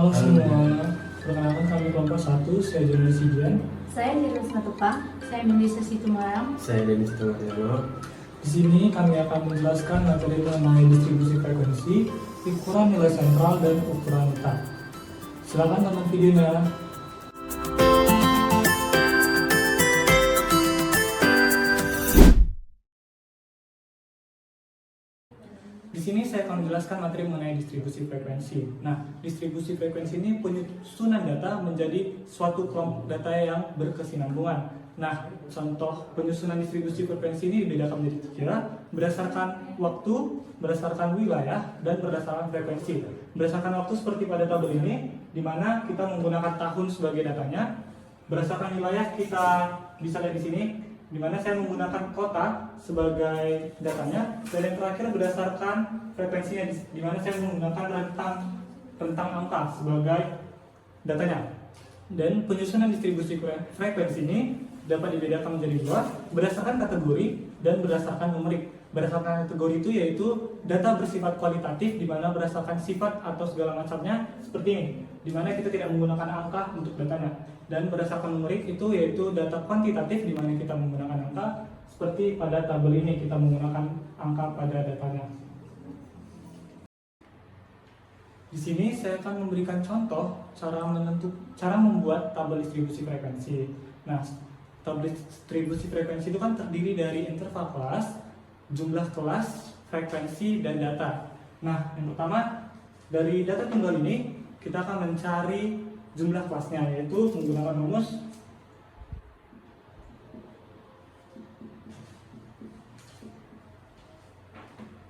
Halo semua, perkenalkan kami kelompok 1, saya Joni Sidian. Saya Nirus Matupang, saya Melisa Situmarang. Saya Denis Tumariono. Di sini kami akan menjelaskan materi mengenai distribusi frekuensi, ukuran nilai sentral, dan ukuran letak. Silakan tonton videonya. Di sini saya akan menjelaskan materi mengenai distribusi frekuensi. Nah, distribusi frekuensi ini penyusunan data menjadi suatu kelompok data yang berkesinambungan. Nah, contoh penyusunan distribusi frekuensi ini dibedakan menjadi 3 berdasarkan waktu, berdasarkan wilayah, dan berdasarkan frekuensi. Berdasarkan waktu seperti pada tabel ini, di mana kita menggunakan tahun sebagai datanya. Berdasarkan wilayah kita bisa lihat di sini, di mana saya menggunakan kota sebagai datanya, dan yang terakhir berdasarkan frekuensinya, di mana saya menggunakan rentang angka sebagai datanya. Dan penyusunan distribusi frekuensi ini dapat dibedakan menjadi 2 berdasarkan kategori dan berdasarkan numerik. Berdasarkan kategori itu yaitu data bersifat kualitatif, di mana berdasarkan sifat atau segala macamnya seperti ini, di mana kita tidak menggunakan angka untuk datanya. Dan berdasarkan numerik itu yaitu data kuantitatif, di mana kita menggunakan angka seperti pada tabel ini, kita menggunakan angka pada datanya. Di sini saya akan memberikan contoh cara membuat tabel distribusi frekuensi. Nah, tabel distribusi frekuensi itu kan terdiri dari interval kelas, jumlah kelas, frekuensi, dan data. Nah, yang pertama dari data tunggal ini kita akan mencari jumlah kelasnya, yaitu menggunakan rumus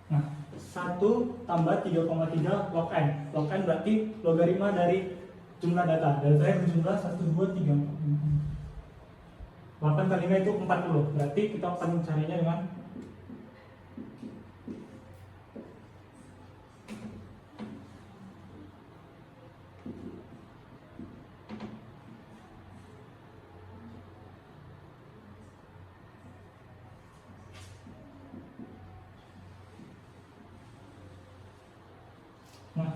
nah 1 tambah 3,3 log n. Log n berarti logaritma dari jumlah data. Data yang berjumlah 1, 2, 3, 8 kali 5 itu 40. Berarti kita akan mencarinya dengan Nah,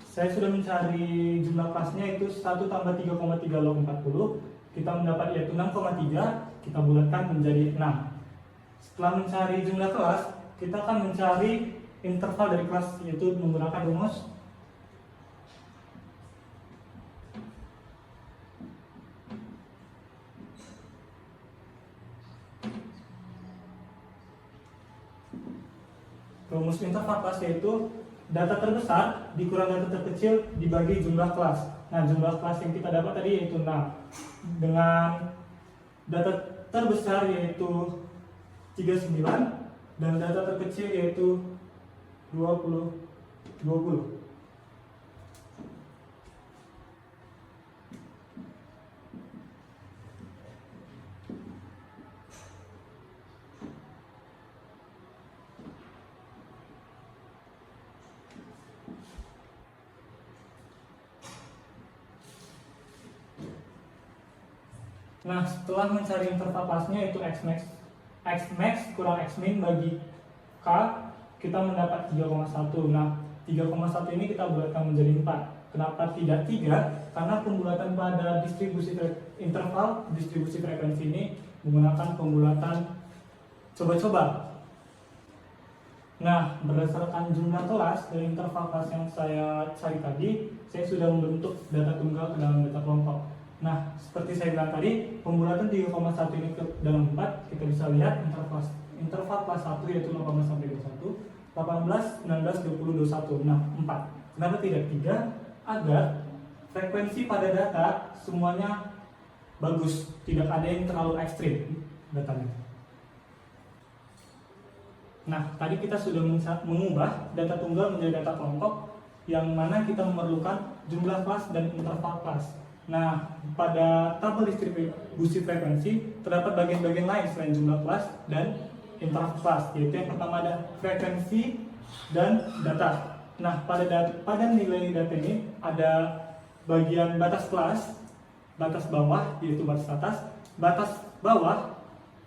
saya sudah mencari jumlah kelasnya, itu 1 tambah 3,3 log 40. Kita mendapat yaitu 6,3, kita bulatkan menjadi 6. Setelah mencari jumlah kelas, kita akan mencari interval dari kelas, yaitu menggunakan rumus interval kelas, yaitu data terbesar dikurang data terkecil dibagi jumlah kelas. Nah, jumlah kelas yang kita dapat tadi yaitu 6. Dengan data terbesar yaitu 39 dan data terkecil yaitu 20. Nah, setelah mencari interval kelasnya yaitu Xmax kurang Xmin bagi K, kita mendapat 3,1. Nah, 3,1 ini kita bulatkan menjadi 4. Kenapa tidak 3? Karena pembulatan pada interval distribusi frekuensi ini menggunakan pembulatan coba-coba. Nah, berdasarkan jumlah kelas dari interval kelas yang saya cari tadi, saya sudah membentuk data tunggal ke dalam data kelompok. Nah, seperti saya bilang tadi, pembulatan 3,1 ini ke dalam 4, kita bisa lihat interval kelas 1 yaitu 0, sampai 21, 18, 19, 20, 21. Nah, 4. Kenapa tidak 3? Agar frekuensi pada data semuanya bagus, tidak ada yang terlalu ekstrim datanya. Nah, tadi kita sudah mengubah data tunggal menjadi data kelompok, yang mana kita memerlukan jumlah kelas dan interval kelas. Nah, pada tabel distribusi frekuensi terdapat bagian-bagian lain selain jumlah kelas dan interval kelas, yaitu yang pertama ada frekuensi dan data. Nah, pada nilai data ini ada bagian batas kelas, batas bawah yaitu batas atas, batas bawah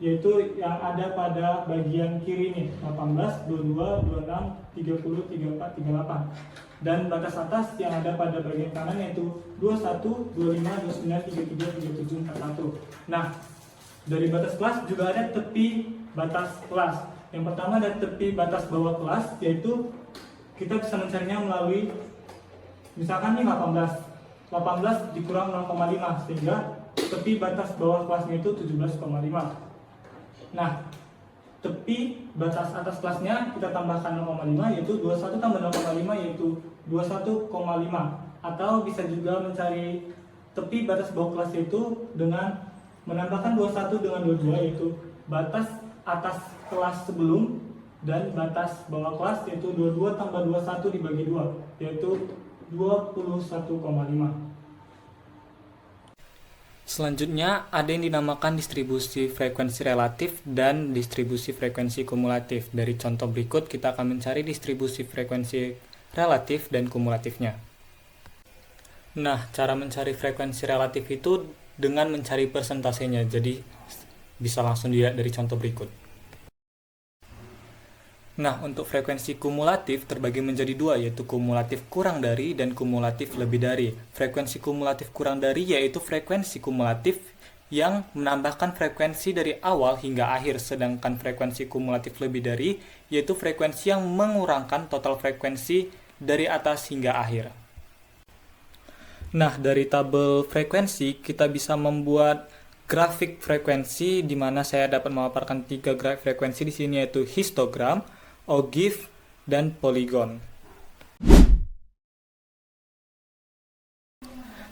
yaitu yang ada pada bagian kiri ini, 18, 22, 26, 30, 34, 38. Dan batas atas yang ada pada bagian kanan yaitu 21, 25, 29, 33, 37, 41. Nah, dari batas kelas juga ada tepi batas kelas. Yang pertama ada tepi batas bawah kelas, yaitu kita bisa mencarinya melalui misalkan nih 18 dikurang 0,5 sehingga tepi batas bawah kelasnya itu 17,5. Nah, tepi batas atas kelasnya kita tambahkan 0,5 yaitu 21 tambah 0,5 yaitu 21,5. Atau bisa juga mencari tepi batas bawah kelas itu dengan menambahkan 21 dengan 22 yaitu batas atas kelas sebelum dan batas bawah kelas yaitu 22 tambah 21 dibagi 2 yaitu 21,5. Selanjutnya ada yang dinamakan distribusi frekuensi relatif dan distribusi frekuensi kumulatif. Dari contoh berikut kita akan mencari distribusi frekuensi relatif dan kumulatifnya. Nah, cara mencari frekuensi relatif itu dengan mencari persentasenya. Jadi bisa langsung dilihat dari contoh berikut. Nah, untuk frekuensi kumulatif terbagi menjadi dua, yaitu kumulatif kurang dari dan kumulatif lebih dari. Frekuensi kumulatif kurang dari yaitu frekuensi kumulatif yang menambahkan frekuensi dari awal hingga akhir, sedangkan frekuensi kumulatif lebih dari yaitu frekuensi yang mengurangkan total frekuensi dari atas hingga akhir. Nah, dari tabel frekuensi kita bisa membuat grafik frekuensi di mana saya dapat memaparkan 3 grafik frekuensi di sini yaitu histogram, ogive, dan polygon.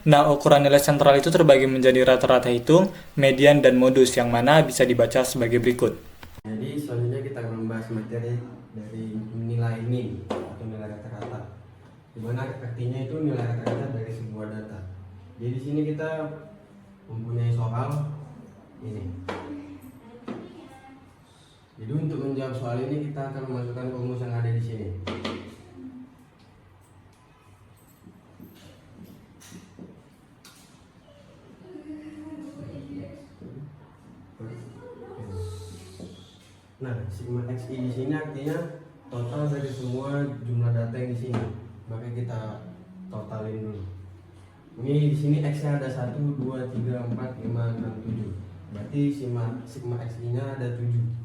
Nah, ukuran nilai sentral itu terbagi menjadi rata-rata hitung, median, dan modus yang mana bisa dibaca sebagai berikut. Jadi selanjutnya kita akan membahas materi dari nilai min atau nilai rata-rata. Di mana artinya itu nilai rata-rata dari sebuah data. Jadi di sini kita mempunyai soal ini. Jadi untuk menjawab soal ini kita akan memasukkan rumus yang ada di sini. Nah, sigma xi di sini artinya total dari semua jumlah data yang di sini. Maka kita totalin dulu. Ini di sini x-nya ada 1, 2, 3, 4, 5, 6, 7. Berarti sigma xi-nya ada 7.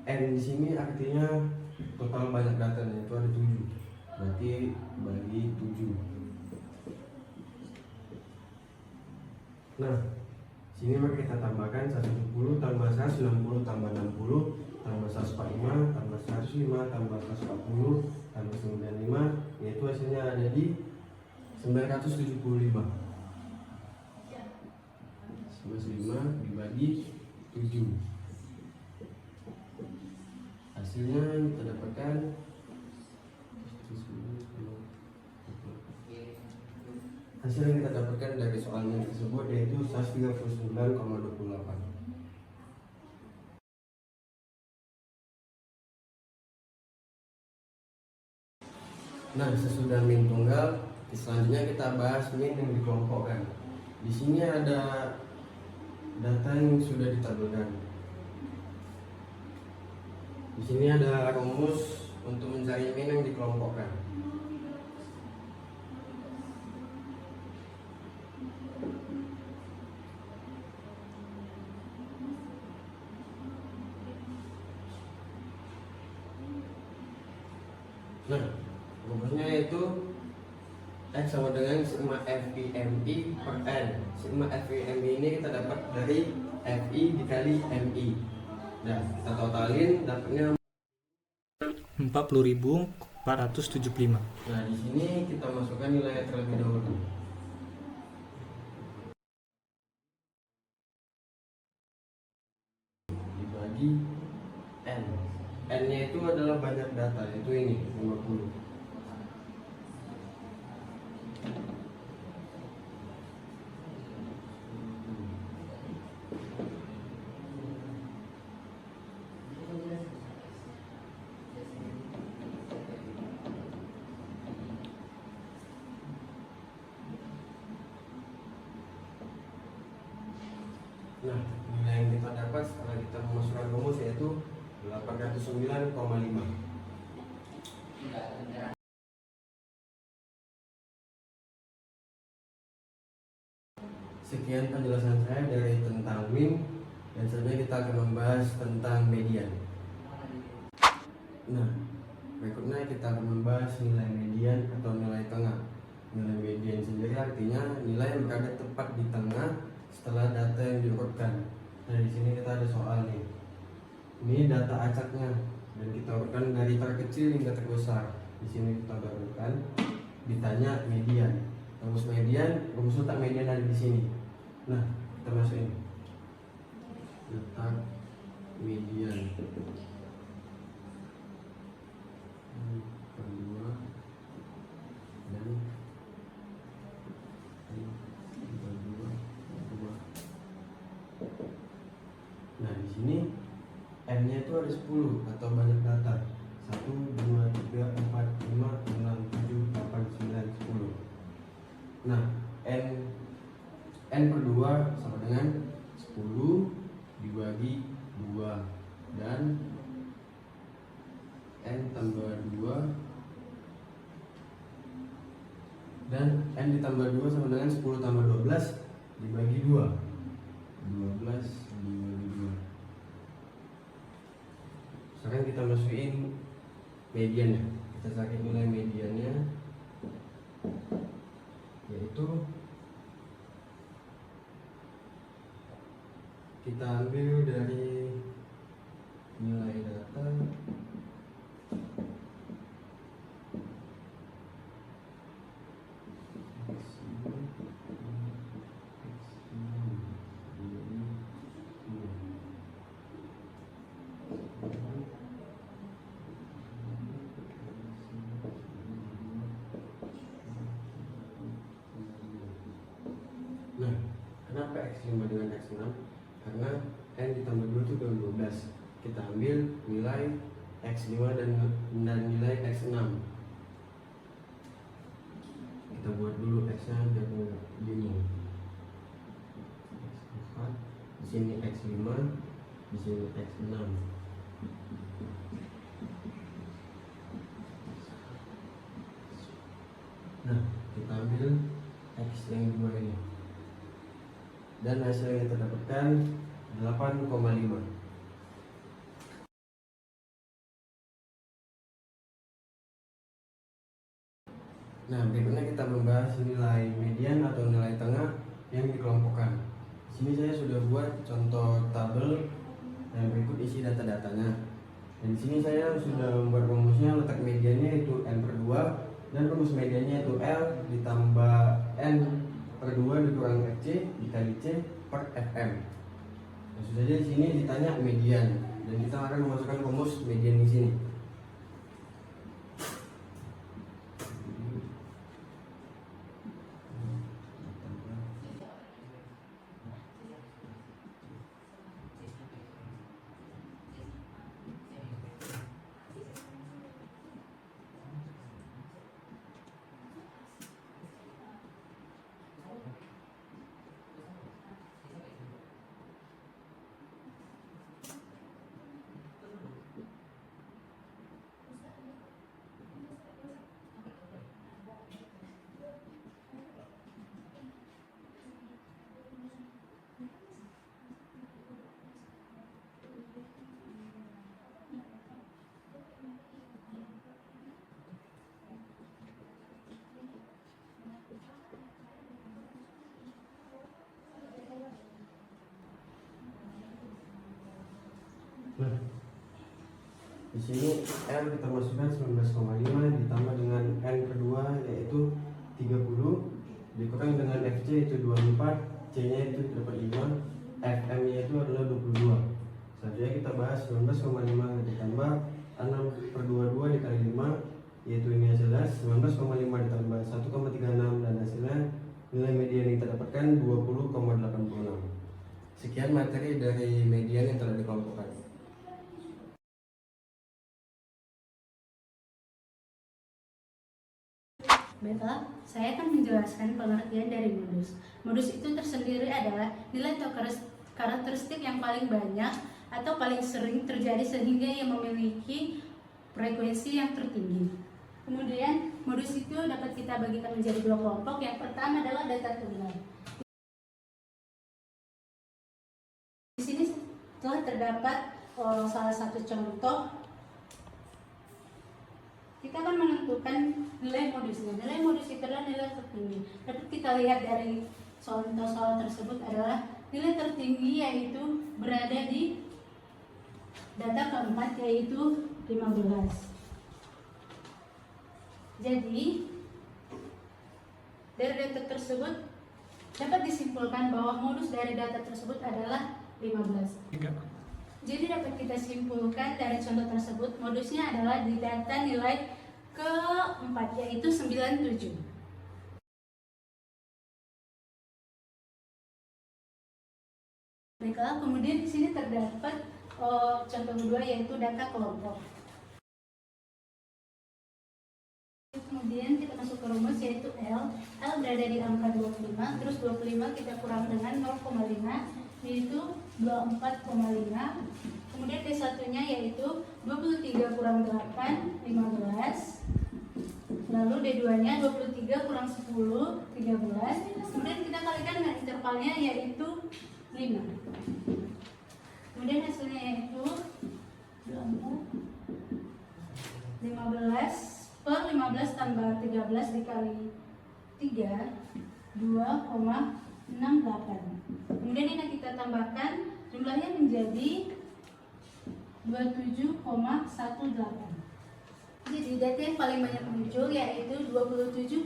N di sini artinya total banyak datanya itu ada 7. Berarti bagi 7. Nah, sini maka kita tambahkan 170 tambah 160 tambah 60 tambah 145 tambah 105 tambah 140 tambah 95, yaitu hasilnya ada di 975. 975 dibagi 7. Hasilnya kita dapatkan hasil yang kita dapatkan dari soalnya tersebut yaitu 139,28. Nah, sesudah min tunggal, selanjutnya kita bahas min yang dikelompokkan. Di sini ada data yang sudah ditabelkan. Di sini ada rumus untuk mencari min yang dikelompokkan. Nah, rumusnya yaitu X sama dengan sigma FIMI per N. Sigma FIMI ini kita dapat dari FI dikali MI. Nah, kita totalin dapatnya 40.475. Nah, di sini kita masukkan nilai terlebih dahulu. Dibagi N. N-nya itu adalah banyak data, yaitu ini 50. Nah, nilai yang kita dapat setelah kita memasukkan rumus yaitu 809,5. Sekian penjelasan saya dari tentang min, dan selanjutnya kita akan membahas tentang median. Nah, berikutnya kita akan membahas nilai median atau nilai tengah. Nilai median sendiri artinya nilai yang berada tepat di tengah setelah data yang diurutkan. Nah, di sini kita ada soal nih. Ini data acaknya dan kita urutkan dari terkecil hingga terbesar. Di sini kita urutkan. Ditanya median. Rumus median, rumus letak median ada di sini. Nah, kita masukin letak median. Kedua dan kedua. Nah, di sini n-nya itu ada 10 atau banyak data. 1, 2, 3, 4, 5, 6, 7, 8, 9, 10. Nah, n per 2 sama dengan 10 dibagi 2 dan n tambah 2 dan n ditambah 2 sama dengan 10 tambah 12 dibagi 2. 12 dibagi 2. Sekarang kita masukin mediannya. Kita cari nilai mediannya, yaitu kita ambil dari nilai data Nah, kenapa X5 dengan X6? Karena N ditambah 2 itu 12. Kita ambil nilai X5 dan nilai X6. Kita buat dulu X-nya biar nggak bingung. X4, di sini X5, di sini X6. Nah, kita ambil X yang dua ini. Dan hasil yang kita dapatkan 8,5. Nah, berikutnya kita membahas nilai median atau nilai tengah yang dikelompokkan. Di sini saya sudah buat contoh tabel yang berikut isi data-datanya. Dan di sini saya sudah membuat rumusnya, letak mediannya itu n per 2 dan rumus mediannya itu L ditambah n per 2 dikurang FC dikali C per FM. Langsung saja di sini ditanya median dan kita akan memasukkan rumus median di sini. Nah, di sini L kita masukkan 19,5 ditambah dengan N per 2 yaitu 30 dikurang dengan FC itu 24, C nya itu dapat 5, FM nya itu adalah 22. Selanjutnya kita bahas 19,5 ditambah 6 per 22 dikali 5 yaitu ini hasilnya 19,5 ditambah 1,36 dan hasilnya nilai median yang kita dapatkan 20,86. Sekian materi dari median yang telah dikelompokkan. Baiklah, saya akan menjelaskan pengertian dari modus. Modus itu tersendiri adalah nilai karakteristik yang paling banyak atau paling sering terjadi sehingga ia memiliki frekuensi yang tertinggi. Kemudian modus itu dapat kita bagikan menjadi dua kelompok. Yang pertama adalah data tunggal. Di sini telah terdapat salah satu contoh. Kita akan menentukan nilai modusnya. Nilai modus itu adalah nilai tertinggi. Dapat kita lihat dari contoh soal tersebut adalah nilai tertinggi yaitu berada di data keempat yaitu 15. Jadi dari data tersebut dapat disimpulkan bahwa modus dari data tersebut adalah 15. Jadi dapat kita simpulkan dari contoh tersebut modusnya adalah di data nilai keempat yaitu 97. Baiklah, kemudian di sini terdapat contoh kedua yaitu data kelompok. Kemudian kita masuk ke rumus yaitu L. L berada di angka 25, terus 25 kita kurang dengan 0,5 yaitu 24,5. Kemudian D1-nya yaitu 23 kurang 8, 15. Lalu D2-nya 23 kurang 10, 13. Kemudian kita kalikan dengan intervalnya yaitu 5. Kemudian hasilnya yaitu 15 per 15 tambah 13 dikali 3, 2,68. Kemudian ini kita tambahkan jumlahnya menjadi 27,18. Jadi data yang paling banyak muncul yaitu 27,18.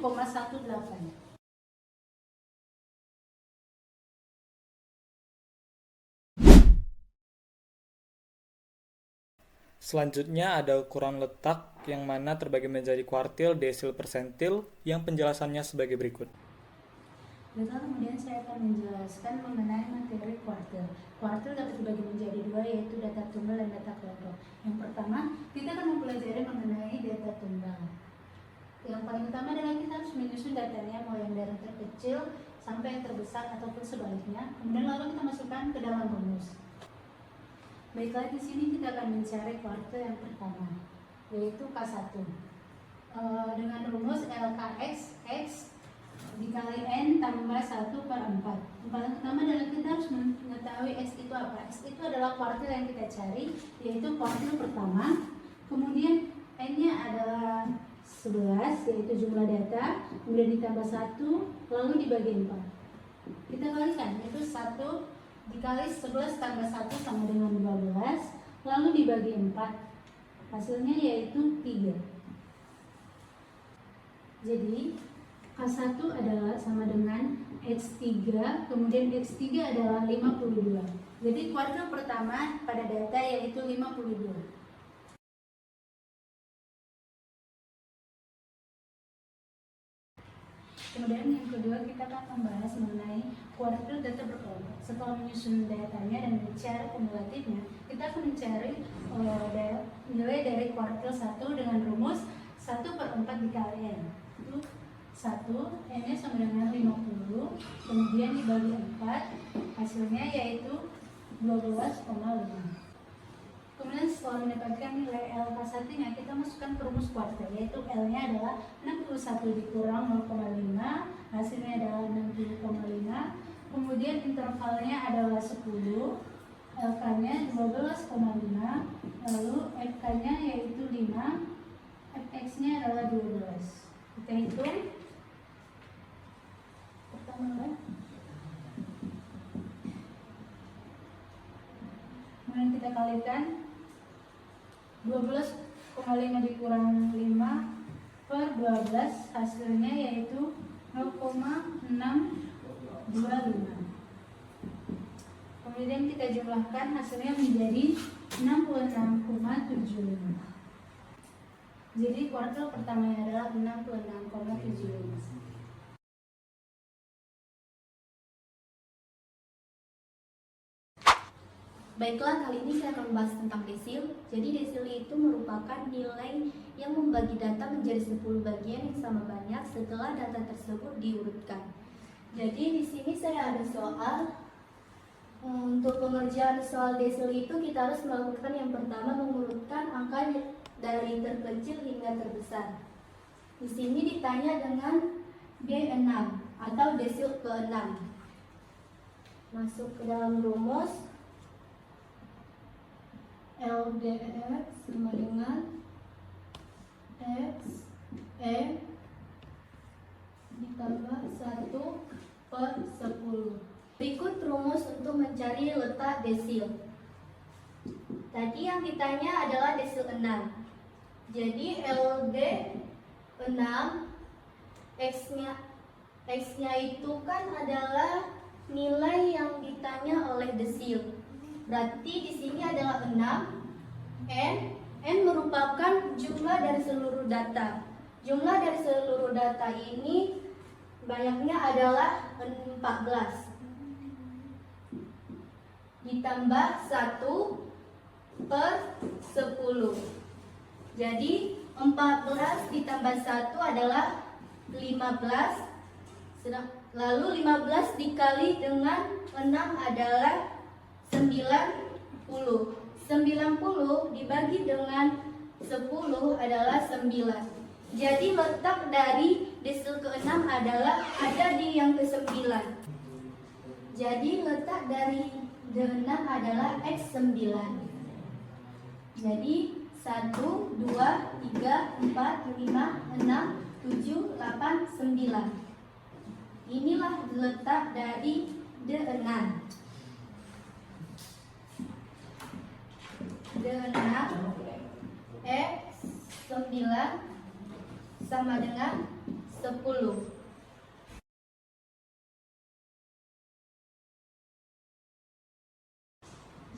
Selanjutnya ada ukuran letak yang mana terbagi menjadi kuartil, desil, persentil yang penjelasannya sebagai berikut. Baiklah, kemudian saya akan menjelaskan mengenai materi kuartil. Kuartil dapat dibagi menjadi dua yaitu data tunggal dan data kelompok. Yang pertama, kita akan mempelajari mengenai data tunggal. Yang paling utama adalah kita harus menyusun datanya mulai dari yang terkecil sampai yang terbesar ataupun sebaliknya. Kemudian lalu kita masukkan ke dalam rumus. Baiklah, di sini kita akan mencari kuartil yang pertama, yaitu K1. Dengan rumus LKX, X dikali N tambah 1 per 4. Yang paling utama adalah kita harus mengetahui X itu apa. X itu adalah kuartil yang kita cari, yaitu kuartil pertama. Kemudian N-nya adalah 11, yaitu jumlah data. Kemudian ditambah 1, lalu dibagi 4. Kita kalikan, yaitu 1 dikali 11 tambah 1 sama dengan 12, lalu dibagi 4, hasilnya yaitu 3. Jadi K1 adalah sama dengan X3, kemudian X3 adalah 52. Jadi kuartil pertama pada data yaitu 52. Kemudian yang kedua kita akan membahas mengenai kuartil data berkelompok. Setelah menyusun datanya dan mencari kumulatifnya, kita akan mencari nilai dari kuartil 1 dengan rumus 1 per 4 dikali N. Itu 1, N-nya sama dengan 50, kemudian dibagi 4, hasilnya yaitu 12,5. Kemudian setelah mendapatkan nilai LK1-nya, kita masukkan ke rumus kuartil, yaitu L-nya adalah 61 dikurang 0,5, hasilnya adalah 60,5. Kemudian intervalnya adalah 10, LK-nya 12,5, lalu FK-nya yaitu 5, FX-nya adalah 12. Kita hitung. Pertama, kemudian kita kalikan 12,5 dikurang 5 per 12, hasilnya yaitu 0,625. Kemudian kita jumlahkan, hasilnya menjadi 66,75. Jadi kuartil pertamanya adalah 66,75. Baiklah, kali ini saya akan membahas tentang desil. Jadi desil itu merupakan nilai yang membagi data menjadi 10 bagian yang sama banyak setelah data tersebut diurutkan. Jadi di sini saya ada soal Untuk pengerjaan soal desil itu kita harus melakukan yang pertama mengurutkan angka dari terkecil hingga terbesar. Di sini ditanya dengan D6 atau desil ke-6. Masuk ke dalam rumus. LDX sama dengan X ditambah 1/10. Berikut rumus untuk mencari letak desil. Tadi yang ditanya adalah desil 6. Jadi LD 6 X-nya itu kan adalah nilai yang ditanya oleh desil. Berarti di sini adalah 6. N merupakan jumlah dari seluruh data. Jumlah dari seluruh data ini banyaknya adalah 14. Ditambah 1/10. Jadi 14 ditambah 1 adalah 15. Lalu 15 dikali dengan 6 adalah 90. 90 dibagi dengan 10 adalah 9. Jadi letak dari desil ke-6 adalah ada di yang ke-9. Jadi letak dari D6 adalah X9. Jadi 1, 2, 3, 4, 5, 6, 7, 8, 9. Inilah letak dari D6. D6 X9 sama dengan 10.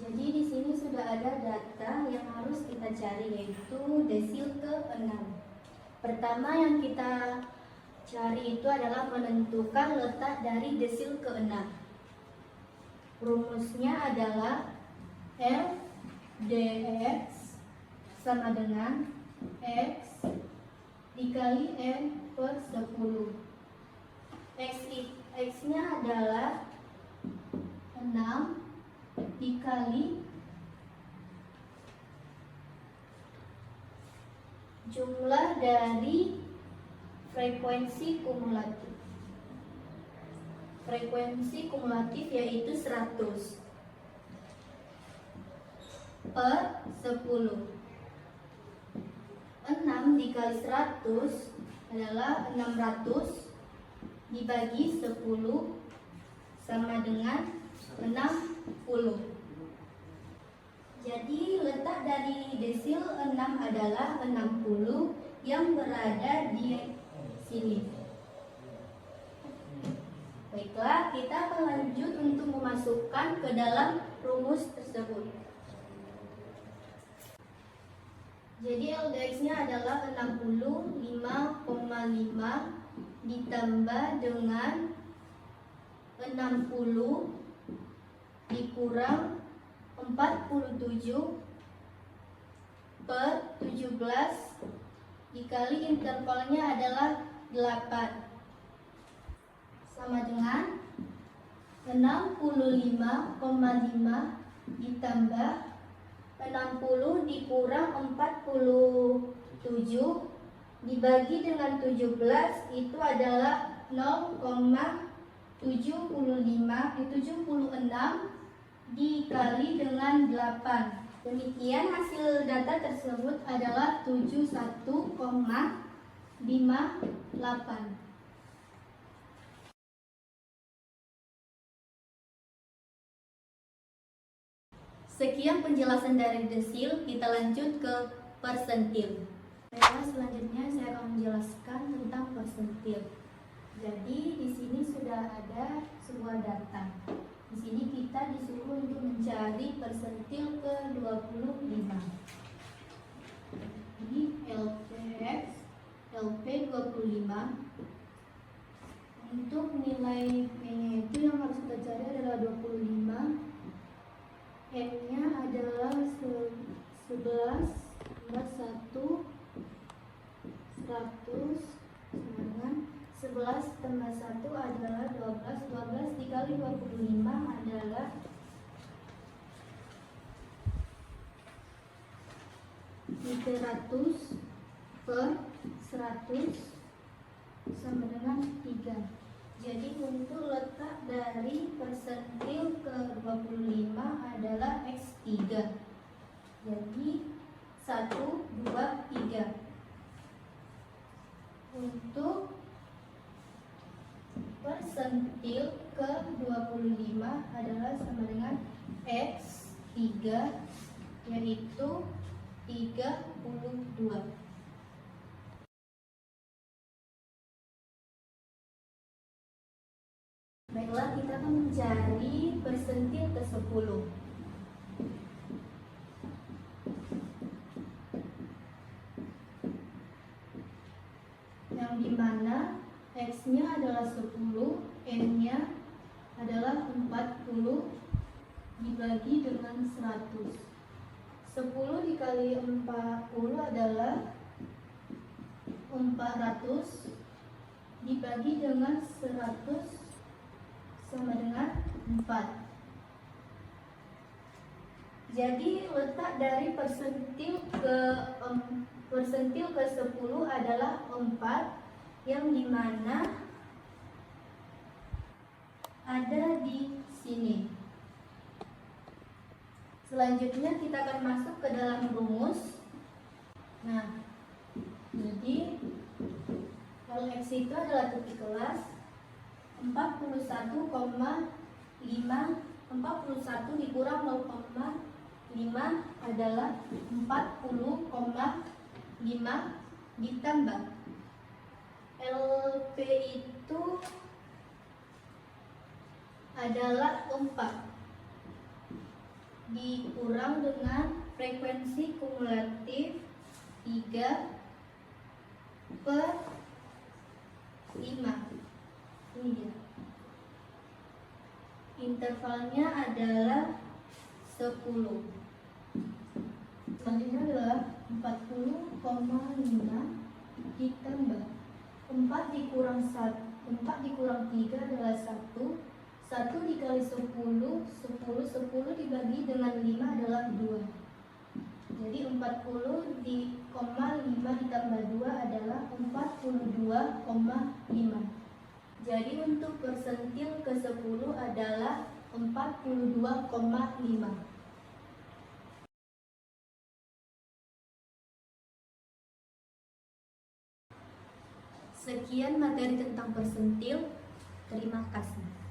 Jadi di sini sudah ada data yang harus kita cari, yaitu desil ke-6. Pertama yang kita cari itu adalah menentukan letak dari desil ke-6. Rumusnya adalah LDX sama dengan X dikali N/10. X-nya adalah 6 dikali jumlah dari frekuensi kumulatif. Frekuensi kumulatif yaitu 100 per 10. 6 dikali 100 adalah 600 dibagi 10 sama dengan 60. Jadi letak dari desil 6 adalah 60 yang berada di sini. Baiklah, kita akan lanjut untuk memasukkan ke dalam rumus tersebut. Jadi LDX-nya adalah 65,5 ditambah dengan 60 dikurang 47 per 17 dikali intervalnya adalah 8 sama dengan 65,5 ditambah 60 dikurang 47 dibagi dengan 17 itu adalah 0,76 dikali dengan 8. Demikian hasil data tersebut adalah 71,58. Sekian penjelasan dari desil, kita lanjut ke persentil. Selanjutnya saya akan menjelaskan tentang persentil. Jadi di sini sudah ada sebuah data. Di sini kita disuruh untuk mencari persentil ke-25. Jadi LP 25. Untuk nilai P-nya itu yang harus kita cari adalah 25. N-nya adalah 11 tambah 1 100 sama dengan 11 tambah 1 adalah 12. 12 dikali 25 adalah 300 per 100 sama dengan 3. Jadi untuk letak dari persentil ke 25 adalah X3. Jadi 1, 2, 3. Untuk persentil ke 25 adalah sama dengan X3, yaitu 32. Baiklah, kita akan mencari persentil ke 10. Yang dimana X-nya adalah 10, N-nya adalah 40 dibagi dengan 100. 10 dikali 40 adalah 400 dibagi dengan 100 sama dengan 4. Jadi letak dari persentil ke 10 adalah 4, yang dimana ada di sini. Selanjutnya kita akan masuk ke dalam rumus. Nah, jadi kalau X itu adalah titik kelas 41 dikurang 0,5 adalah 40,5 ditambah LP itu adalah 4 dikurang dengan frekuensi kumulatif 3 per 5. Ini dia. Intervalnya adalah 10. Selanjutnya adalah 40,5 ditambah 4 dikurang 3 adalah 1. 1 dikali 10 dibagi dengan 5 adalah 2. Jadi 40,5 ditambah 2 adalah 42,5. Jadi untuk persentil ke 10 adalah 42,5. Sekian materi tentang persentil. Terima kasih.